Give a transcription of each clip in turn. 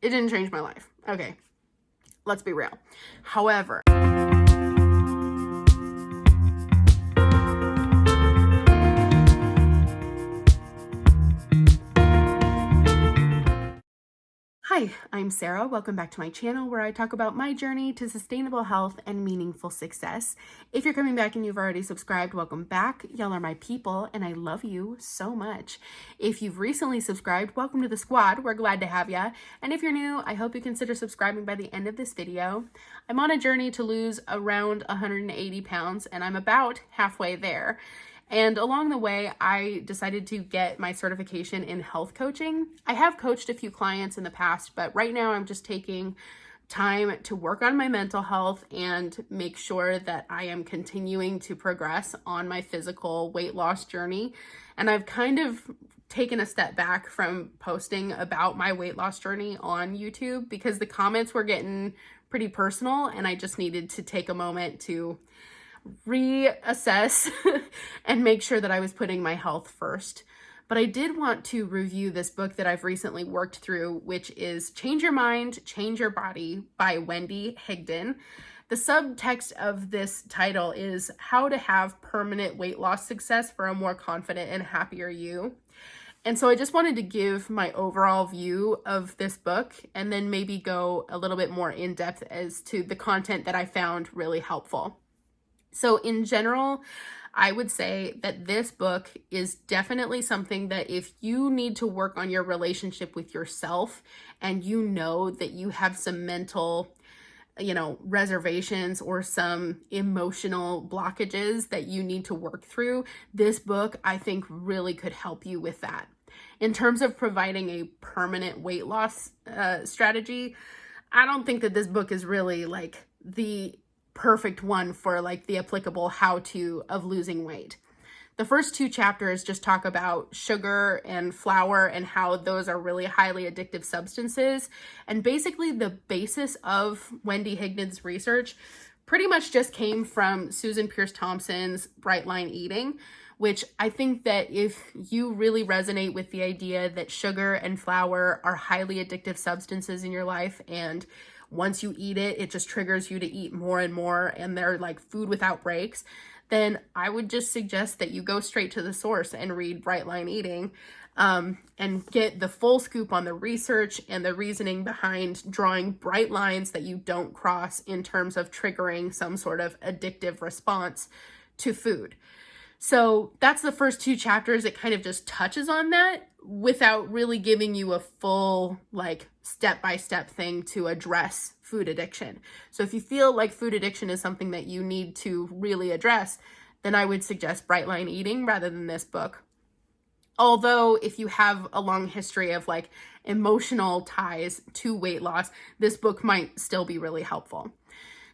it didn't change my life. Okay, let's be real. However, hi, I'm Sarah. Welcome back to my channel where I talk about my journey to sustainable health and meaningful success. If you're coming back and you've already subscribed, welcome back. Y'all are my people and I love you so much. If you've recently subscribed, welcome to the squad. We're glad to have ya. And if you're new, I hope you consider subscribing by the end of this video. I'm on a journey to lose around 180 pounds and I'm about halfway there. And along the way, I decided to get my certification in health coaching. I have coached a few clients in the past, but right now I'm just taking time to work on my mental health and make sure that I am continuing to progress on my physical weight loss journey. And I've kind of taken a step back from posting about my weight loss journey on YouTube because the comments were getting pretty personal and I just needed to take a moment to reassess and make sure that I was putting my health first. But I did want to review this book that I've recently worked through, which is Change Your Mind, Change Your Body by Wendy Higdon. The subtext of this title is How to Have Permanent Weight Loss Success for a More Confident and Happier You. And so I just wanted to give my overall view of this book and then maybe go a little bit more in depth as to the content that I found really helpful. So in general, I would say that this book is definitely something that if you need to work on your relationship with yourself and you know that you have some mental, reservations or some emotional blockages that you need to work through, this book I think really could help you with that. In terms of providing a permanent weight loss strategy, I don't think that this book is really like the perfect one for like the applicable how-to of losing weight. The first two chapters just talk about sugar and flour and how those are really highly addictive substances. And basically the basis of Wendy Higdon's research pretty much just came from Susan Pierce Thompson's Bright Line Eating, which I think that if you really resonate with the idea that sugar and flour are highly addictive substances in your life and once you eat it, it just triggers you to eat more and more, and they're like food without breaks, then I would just suggest that you go straight to the source and read Bright Line Eating and get the full scoop on the research and the reasoning behind drawing bright lines that you don't cross in terms of triggering some sort of addictive response to food. So that's the first two chapters. It kind of just touches on that without really giving you a full like step-by-step thing to address food addiction. So if you feel like food addiction is something that you need to really address, then I would suggest Bright Line Eating rather than this book. Although if you have a long history of like emotional ties to weight loss, this book might still be really helpful.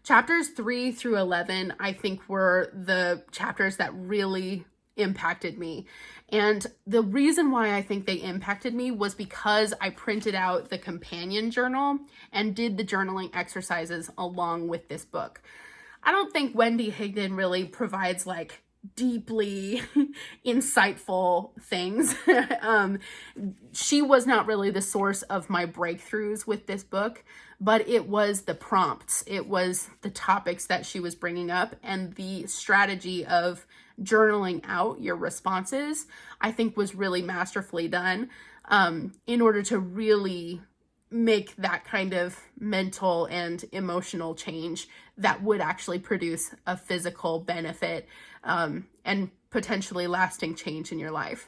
Chapters 3 through 11, I think, were the chapters that really impacted me. And the reason why I think they impacted me was because I printed out the companion journal and did the journaling exercises along with this book. I don't think Wendy Higdon really provides like deeply insightful things. She was not really the source of my breakthroughs with this book, but it was the prompts. It was the topics that she was bringing up and the strategy of journaling out your responses, I think was really masterfully done in order to really make that kind of mental and emotional change that would actually produce a physical benefit and potentially lasting change in your life.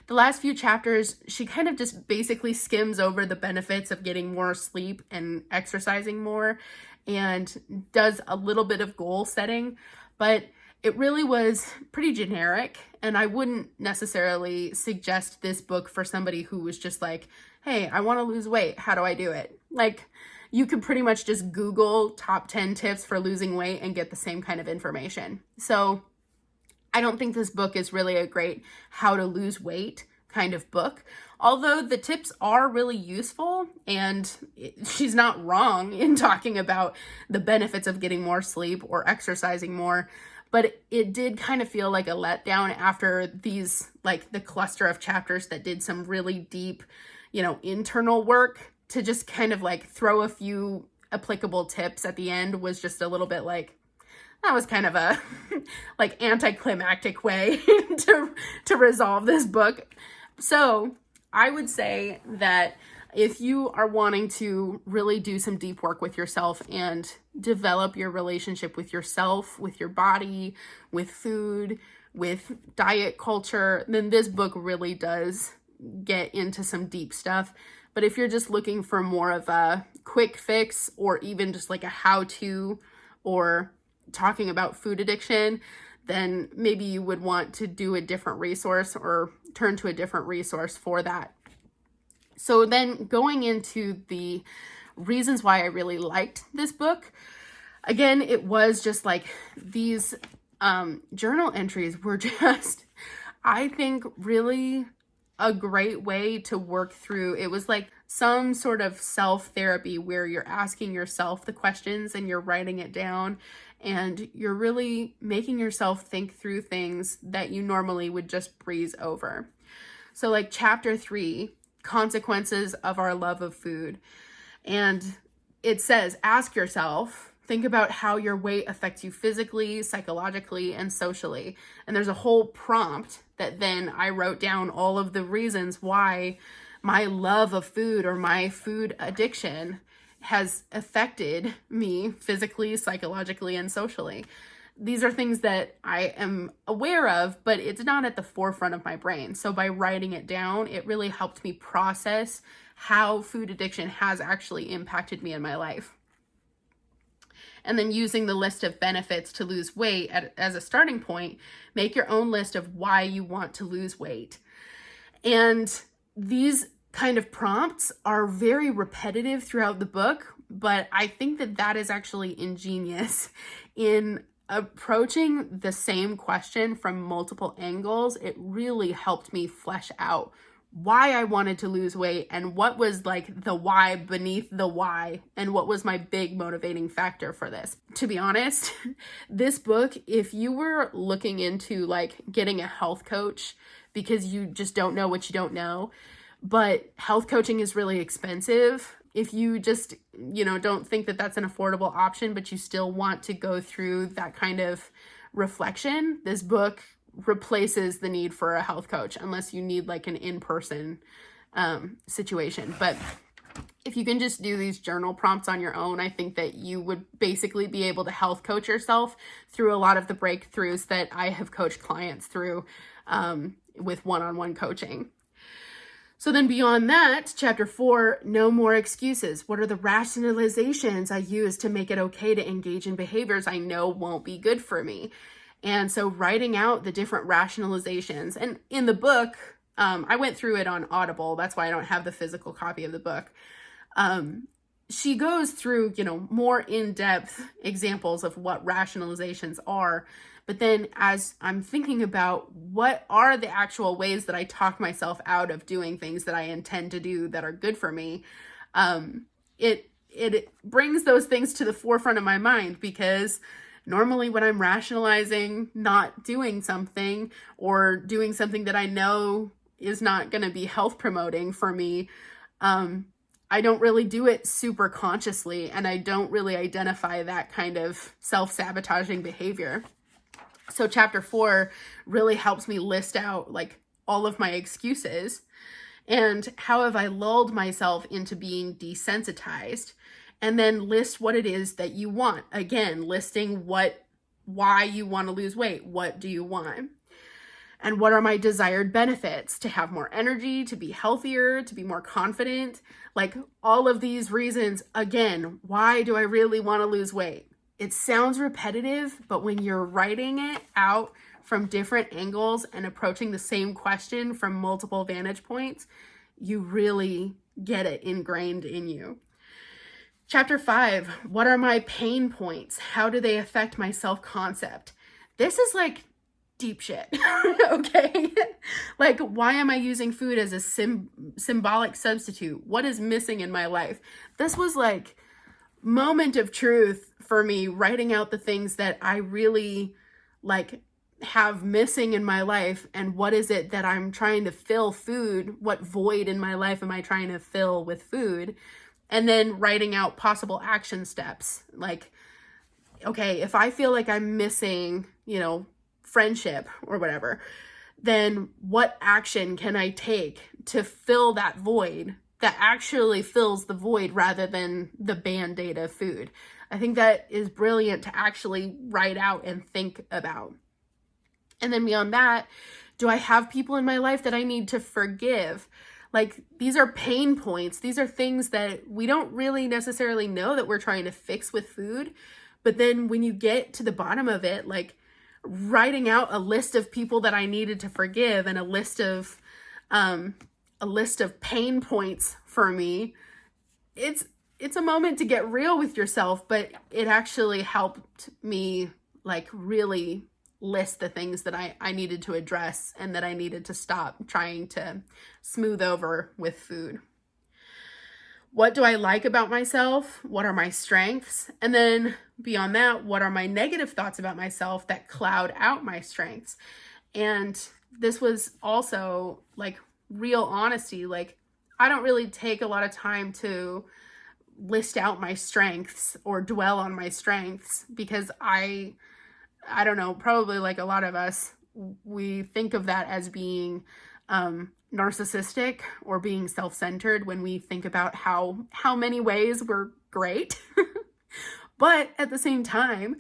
The last few chapters, she kind of just basically skims over the benefits of getting more sleep and exercising more and does a little bit of goal setting, but it really was pretty generic, and I wouldn't necessarily suggest this book for somebody who was just like, hey, I want to lose weight. How do I do it? Like, you could pretty much just Google top 10 tips for losing weight and get the same kind of information. So I don't think this book is really a great how to lose weight kind of book, although the tips are really useful and she's not wrong in talking about the benefits of getting more sleep or exercising more. But it did kind of feel like a letdown after these, like the cluster of chapters that did some really deep, internal work to just kind of like throw a few applicable tips at the end was just a little bit like, that was kind of a like anticlimactic way to resolve this book. So I would say that if you are wanting to really do some deep work with yourself and develop your relationship with yourself, with your body, with food, with diet culture, then this book really does get into some deep stuff. But if you're just looking for more of a quick fix, or even just like a how-to, or talking about food addiction, then maybe you would want to do a different resource or turn to a different resource for that. So then going into the reasons why I really liked this book, again, it was just like these journal entries were just, I think, really a great way to work through. It was like some sort of self-therapy where you're asking yourself the questions and you're writing it down, and you're really making yourself think through things that you normally would just breeze over. So like chapter 3, consequences of our love of food. And it says, ask yourself, think about how your weight affects you physically, psychologically, and socially. And there's a whole prompt that then I wrote down all of the reasons why my love of food or my food addiction has affected me physically, psychologically, and socially. These are things that I am aware of, but it's not at the forefront of my brain. So by writing it down, it really helped me process how food addiction has actually impacted me in my life. And then using the list of benefits to lose weight as a starting point, make your own list of why you want to lose weight. And these kind of prompts are very repetitive throughout the book, but I think that that is actually ingenious in approaching the same question from multiple angles. It really helped me flesh out why I wanted to lose weight and what was like the why beneath the why, and what was my big motivating factor for this. To be honest, this book, if you were looking into like getting a health coach because you just don't know what you don't know, but health coaching is really expensive. If you just, don't think that that's an affordable option, but you still want to go through that kind of reflection, this book replaces the need for a health coach, unless you need like an in-person situation. But if you can just do these journal prompts on your own, I think that you would basically be able to health coach yourself through a lot of the breakthroughs that I have coached clients through with one-on-one coaching. So then beyond that, chapter 4, no more excuses. What are the rationalizations I use to make it okay to engage in behaviors I know won't be good for me? And so writing out the different rationalizations. And in the book, I went through it on Audible. That's why I don't have the physical copy of the book. She goes through, more in-depth examples of what rationalizations are. But then as I'm thinking about what are the actual ways that I talk myself out of doing things that I intend to do that are good for me, it brings those things to the forefront of my mind, because normally when I'm rationalizing not doing something or doing something that I know is not going to be health promoting for me, I don't really do it super consciously, and I don't really identify that kind of self-sabotaging behavior. So chapter 4 really helps me list out like all of my excuses and how have I lulled myself into being desensitized, and then list what it is that you want. Again, listing why you want to lose weight. What do you want? And what are my desired benefits? To have more energy, to be healthier, to be more confident. Like all of these reasons, again, why do I really want to lose weight? It sounds repetitive, but when you're writing it out from different angles and approaching the same question from multiple vantage points, you really get it ingrained in you. Chapter 5, what are my pain points? How do they affect my self-concept? This is like deep shit, okay? Like, why am I using food as a symbolic substitute? What is missing in my life? This was like moment of truth for me, writing out the things that I really like have missing in my life, and what is it that I'm trying to fill food, what void in my life am I trying to fill with food? And then writing out possible action steps. Like, okay, if I feel like I'm missing, friendship or whatever, then what action can I take to fill that void that actually fills the void rather than the Band-Aid of food? I think that is brilliant to actually write out and think about. And then beyond that, do I have people in my life that I need to forgive? Like, these are pain points. These are things that we don't really necessarily know that we're trying to fix with food. But then when you get to the bottom of it, like writing out a list of people that I needed to forgive and a list of pain points for me, it's a moment to get real with yourself, but it actually helped me like really list the things that I needed to address and that I needed to stop trying to smooth over with food. What do I like about myself? What are my strengths? And then beyond that, what are my negative thoughts about myself that cloud out my strengths? And this was also like real honesty. Like, I don't really take a lot of time to list out my strengths or dwell on my strengths because I don't know, probably like a lot of us, we think of that as being narcissistic or being self-centered when we think about how many ways we're great. But at the same time,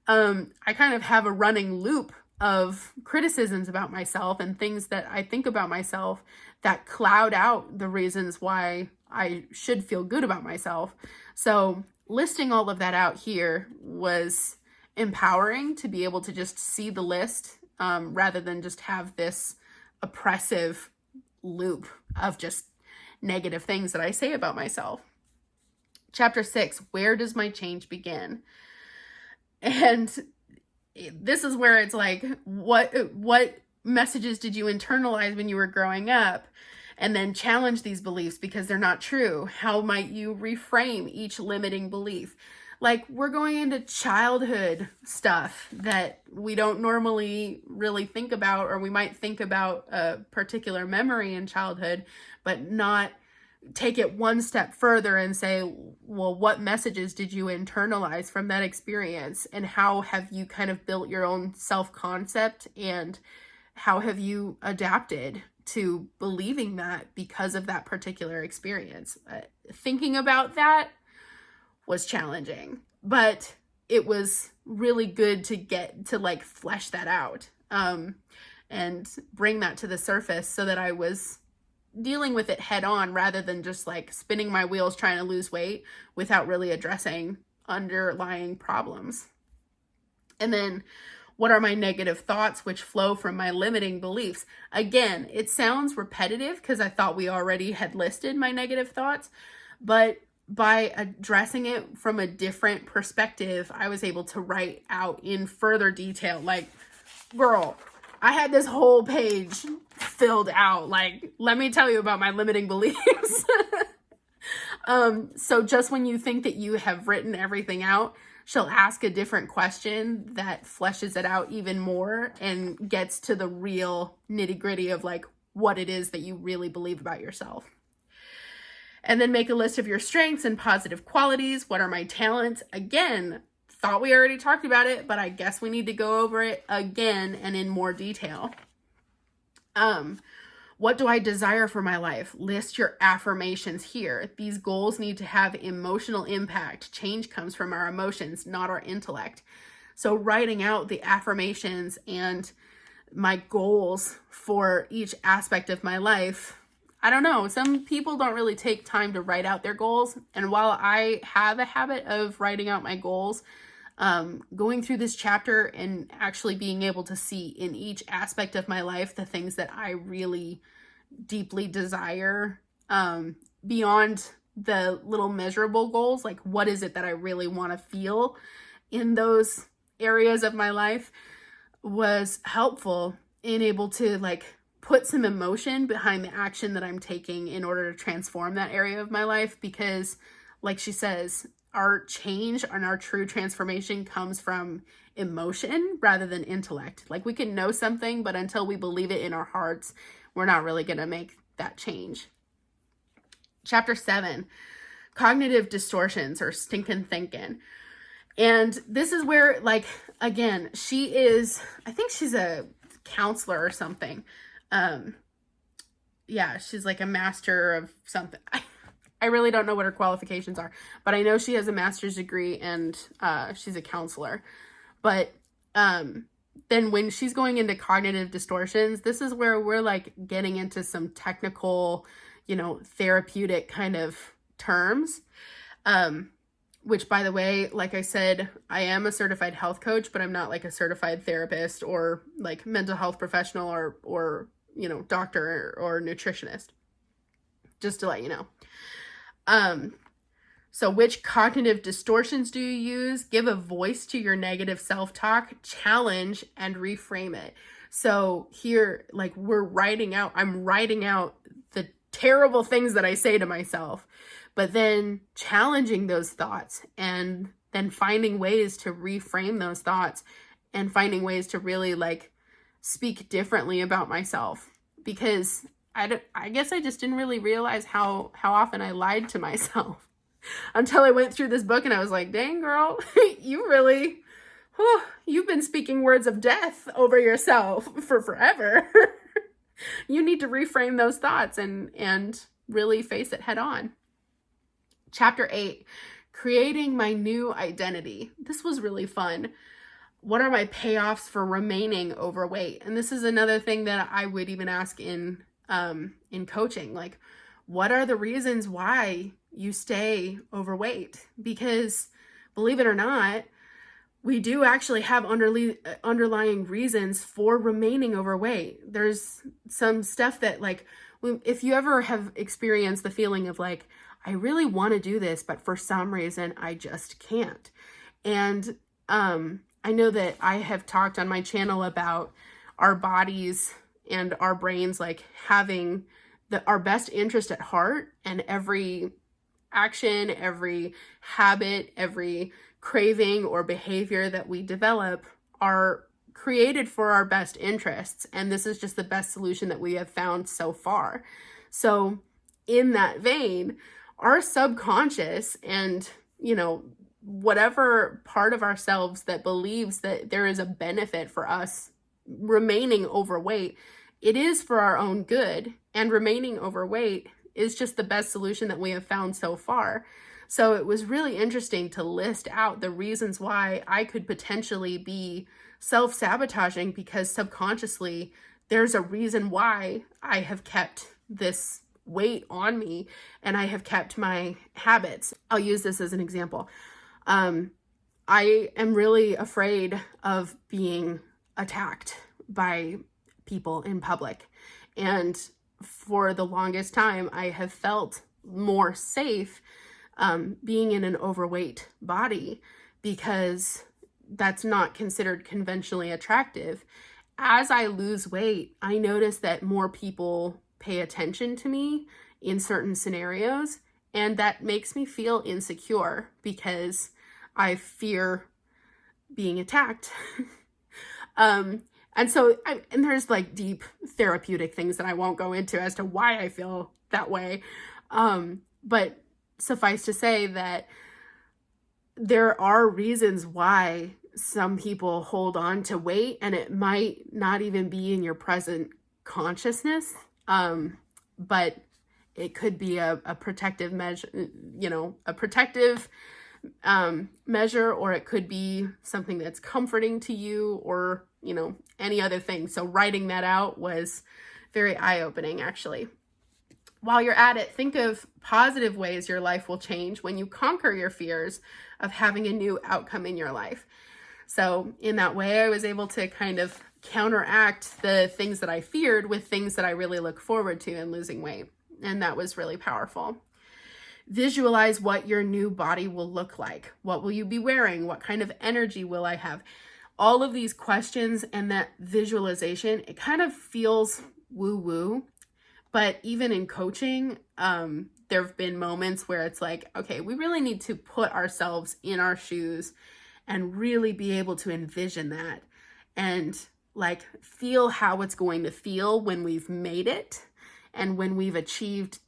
I kind of have a running loop of criticisms about myself and things that I think about myself that cloud out the reasons why I should feel good about myself. So listing all of that out here was empowering to be able to just see the list rather than just have this oppressive loop of just negative things that I say about myself. Chapter 6, where does my change begin? And this is where it's like, what messages did you internalize when you were growing up? And then challenge these beliefs because they're not true. How might you reframe each limiting belief? Like, we're going into childhood stuff that we don't normally really think about, or we might think about a particular memory in childhood, but not take it one step further and say, well, what messages did you internalize from that experience? And how have you kind of built your own self-concept? And how have you adapted to believing that because of that particular experience? Thinking about that was challenging, but it was really good to get to like flesh that out and bring that to the surface so that I was dealing with it head on rather than just like spinning my wheels trying to lose weight without really addressing underlying problems. And then, what are my negative thoughts which flow from my limiting beliefs? Again, it sounds repetitive because I thought we already had listed my negative thoughts, but by addressing it from a different perspective, I was able to write out in further detail. Like, girl, I had this whole page filled out. Like, let me tell you about my limiting beliefs. So just when you think that you have written everything out, she'll ask a different question that fleshes it out even more and gets to the real nitty-gritty of like what it is that you really believe about yourself. And then make a list of your strengths and positive qualities. What are my talents? Again, thought we already talked about it, but I guess we need to go over it again and in more detail. What do I desire for my life? List your affirmations here. These goals need to have emotional impact. Change comes from our emotions, not our intellect. So writing out the affirmations and my goals for each aspect of my life, I don't know, some people don't really take time to write out their goals. And while I have a habit of writing out my goals, going through this chapter and actually being able to see in each aspect of my life the things that I really deeply desire, beyond the little measurable goals, like what is it that I really want to feel in those areas of my life, was helpful in able to like put some emotion behind the action that I'm taking in order to transform that area of my life. Because like she says, our change and our true transformation comes from emotion rather than intellect. Like, we can know something, but until we believe it in our hearts, we're not really going to make that change. Chapter 7, cognitive distortions or stinking thinking. And this is where, like, again, I think she's a counselor or something. Yeah, she's like a master of something. I really don't know what her qualifications are, but I know she has a master's degree and she's a counselor. But then when she's going into cognitive distortions, this is where we're like getting into some technical, therapeutic kind of terms. Which, by the way, like I said, I am a certified health coach, but I'm not like a certified therapist or like mental health professional or doctor or nutritionist, just to let you know. So which cognitive distortions do you use? Give a voice to your negative self-talk, challenge, and reframe it. So here, like I'm writing out the terrible things that I say to myself, but then challenging those thoughts and then finding ways to reframe those thoughts and finding ways to really like speak differently about myself, because I guess I just didn't really realize how often I lied to myself until I went through this book and I was like, dang girl, you've been speaking words of death over yourself for forever. You need to reframe those thoughts and really face it head on. Chapter 8, creating my new identity. This was really fun. What are my payoffs for remaining overweight? And this is another thing that I would even ask in coaching. Like, what are the reasons why you stay overweight? Because believe it or not, we do actually have underlying reasons for remaining overweight. There's some stuff that, like, if you ever have experienced the feeling of like, I really want to do this, but for some reason I just can't. And I know that I have talked on my channel about our bodies and our brains like having our best interest at heart, and every action, every habit, every craving or behavior that we develop are created for our best interests. And this is just the best solution that we have found so far. So in that vein, our subconscious and, whatever part of ourselves that believes that there is a benefit for us remaining overweight, it is for our own good. And remaining overweight is just the best solution that we have found so far. So it was really interesting to list out the reasons why I could potentially be self-sabotaging, because subconsciously there's a reason why I have kept this weight on me and I have kept my habits. I'll use this as an example. I am really afraid of being attacked by people in public. And for the longest time, I have felt more safe being in an overweight body, because that's not considered conventionally attractive. As I lose weight, I notice that more people pay attention to me in certain scenarios, and that makes me feel insecure because I fear being attacked. And there's like deep therapeutic things that I won't go into as to why I feel that way. But suffice to say that there are reasons why some people hold on to weight, and it might not even be in your present consciousness. But it could be a protective measure, measure, or it could be something that's comforting to you, or, any other thing. So writing that out was very eye-opening, actually. While you're at it, think of positive ways your life will change when you conquer your fears of having a new outcome in your life. So in that way, I was able to kind of counteract the things that I feared with things that I really look forward to in losing weight. And that was really powerful. Visualize what your new body will look like. What will you be wearing? What kind of energy will I have? All of these questions and that visualization, it kind of feels woo-woo. But even in coaching, there have been moments where it's like, okay, we really need to put ourselves in our shoes and really be able to envision that and like feel how it's going to feel when we've made it and when we've achieved,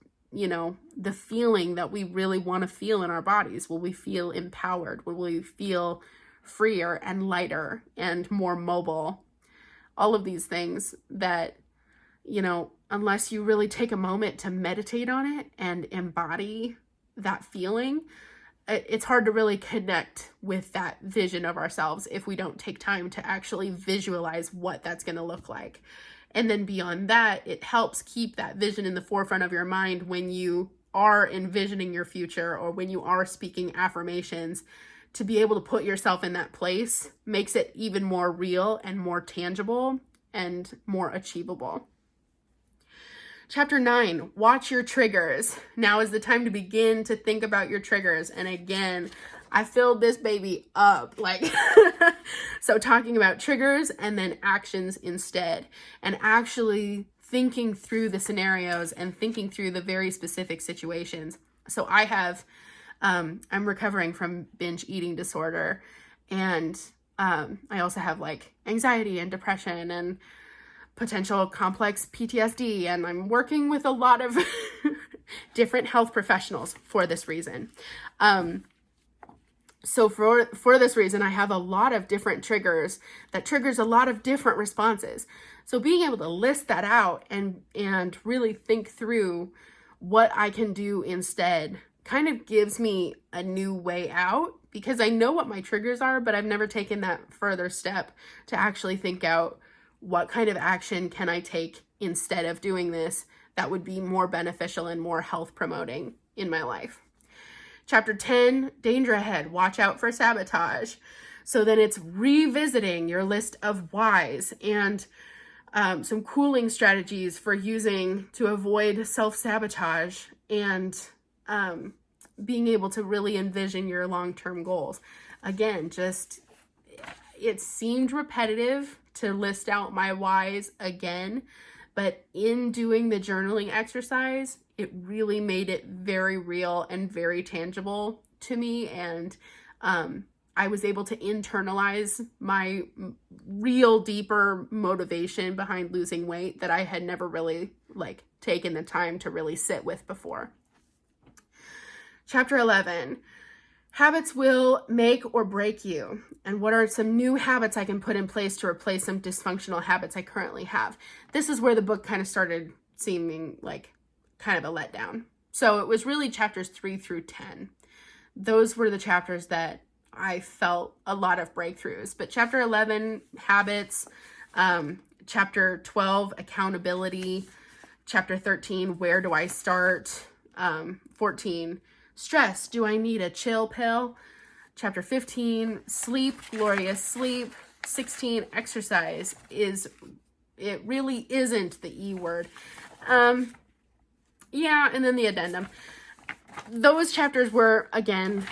the feeling that we really want to feel in our bodies? Will we feel empowered? Will we feel freer and lighter and more mobile? All of these things that, unless you really take a moment to meditate on it and embody that feeling, it's hard to really connect with that vision of ourselves if we don't take time to actually visualize what that's going to look like. And then beyond that, it helps keep that vision in the forefront of your mind when you are envisioning your future or when you are speaking affirmations. To be able to put yourself in that place makes it even more real and more tangible and more achievable. Chapter 9, watch your triggers. Now is the time to begin to think about your triggers. And again, I filled this baby up. So talking about triggers and then actions instead, and actually thinking through the scenarios and thinking through the very specific situations. So I'm recovering from binge eating disorder, and I also have anxiety and depression and potential complex PTSD, and I'm working with a lot of different health professionals for this reason. So for this reason, I have a lot of different triggers that triggers a lot of different responses. So being able to list that out and really think through what I can do instead kind of gives me a new way out, because I know what my triggers are, but I've never taken that further step to actually think out what kind of action can I take instead of doing this that would be more beneficial and more health promoting in my life. Chapter 10, danger ahead, watch out for sabotage. So then it's revisiting your list of whys and some cooling strategies for using to avoid self-sabotage and being able to really envision your long-term goals. Again, it seemed repetitive to list out my whys again, but in doing the journaling exercise, it really made it very real and very tangible to me. And I was able to internalize my real deeper motivation behind losing weight that I had never really taken the time to really sit with before. Chapter 11, habits will make or break you. And what are some new habits I can put in place to replace some dysfunctional habits I currently have? This is where the book kind of started seeming like kind of a letdown. So it was really chapters 3 through 10. Those were the chapters that I felt a lot of breakthroughs. But chapter 11, habits, chapter 12, accountability, chapter 13, where do I start? 14, stress, do I need a chill pill? Chapter 15, sleep, glorious sleep. 16, exercise, it really isn't the E word. Yeah, and then the addendum. Those chapters were, again,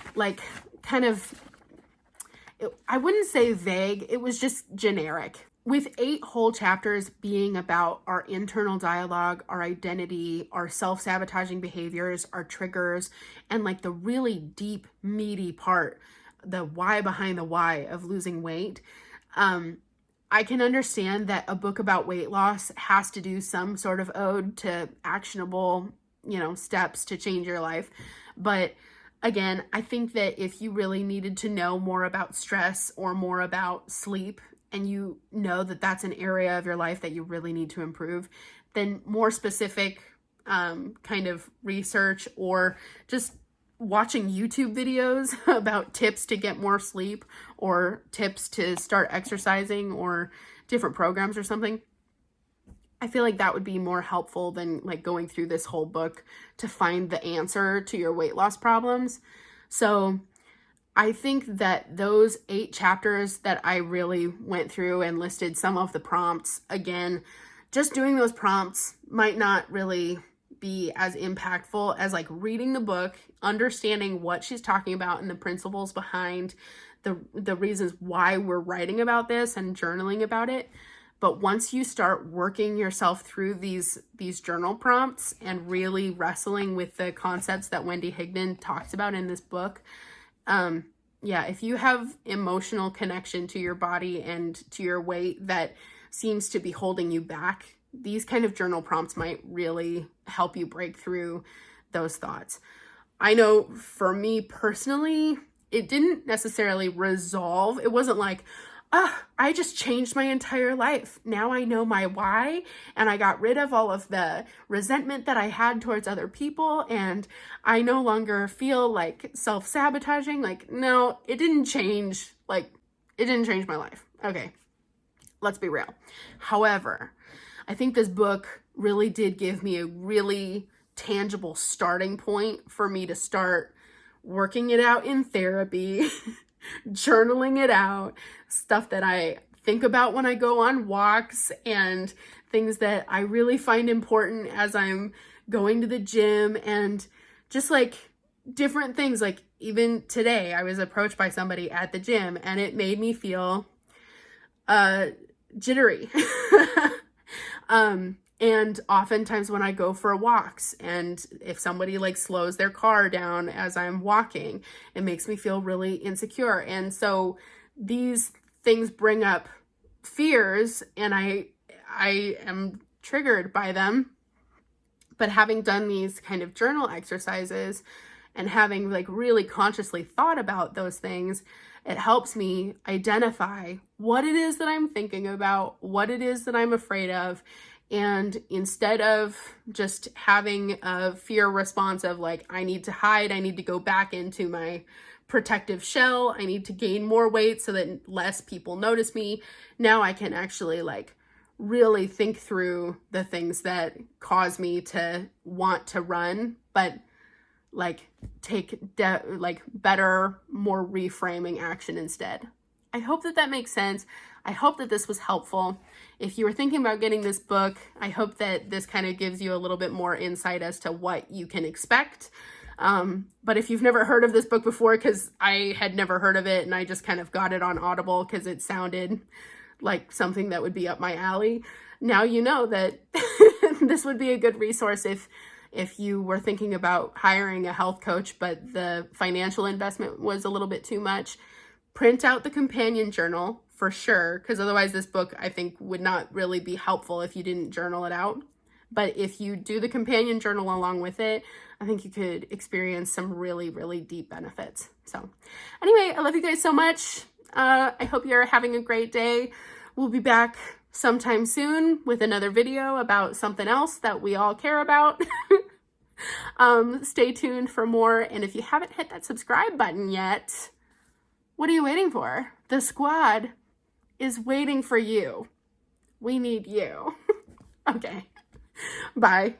I wouldn't say vague, it was just generic. With 8 whole chapters being about our internal dialogue, our identity, our self-sabotaging behaviors, our triggers, and the really deep, meaty part, the why behind the why of losing weight, I can understand that a book about weight loss has to do some sort of ode to actionable, steps to change your life. But again, I think that if you really needed to know more about stress or more about sleep, and you know that that's an area of your life that you really need to improve, then more specific kind of research or just watching YouTube videos about tips to get more sleep or tips to start exercising or different programs or something, I feel like that would be more helpful than going through this whole book to find the answer to your weight loss problems. So I think that those 8 chapters that I really went through and listed some of the prompts, again, just doing those prompts might not really be as impactful as reading the book, understanding what she's talking about and the principles behind the reasons why we're writing about this and journaling about it. But once you start working yourself through these journal prompts and really wrestling with the concepts that Wendy Higdon talks about in this book, if you have emotional connection to your body and to your weight that seems to be holding you back, these kind of journal prompts might really help you break through those thoughts. I know for me personally, it didn't necessarily resolve. It wasn't like, I just changed my entire life. Now I know my why, and I got rid of all of the resentment that I had towards other people, and I no longer feel like self-sabotaging. Like, no, it didn't change. Like, it didn't change my life. Okay, let's be real. However, I think this book really did give me a really tangible starting point for me to start working it out in therapy, journaling it out, stuff that I think about when I go on walks, and things that I really find important as I'm going to the gym, and just like different things. Like even today, I was approached by somebody at the gym and it made me feel jittery. And oftentimes when I go for walks, and if somebody like slows their car down as I'm walking, it makes me feel really insecure. And so these things bring up fears, and I am triggered by them. But having done these kind of journal exercises and having like really consciously thought about those things, it helps me identify what it is that I'm thinking about, what it is that I'm afraid of. And instead of just having a fear response of like, I need to hide, I need to go back into my protective shell, I need to gain more weight so that less people notice me, now I can actually like really think through the things that cause me to want to run, but like take better, more reframing action instead. I hope that that makes sense. I hope that this was helpful. If you were thinking about getting this book, I hope that this kind of gives you a little bit more insight as to what you can expect. But if you've never heard of this book before, because I had never heard of it and I just kind of got it on Audible because it sounded like something that would be up my alley, now you know that this would be a good resource if you were thinking about hiring a health coach, but the financial investment was a little bit too much. Print out the companion journal for sure, because otherwise this book I think would not really be helpful if you didn't journal it out. But if you do the companion journal along with it, I think you could experience some really, really deep benefits. So anyway, I love you guys so much. I hope you're having a great day. We'll be back sometime soon with another video about something else that we all care about. Stay tuned for more. And if you haven't hit that subscribe button yet, what are you waiting for? The squad is waiting for you. We need you. Okay. Bye.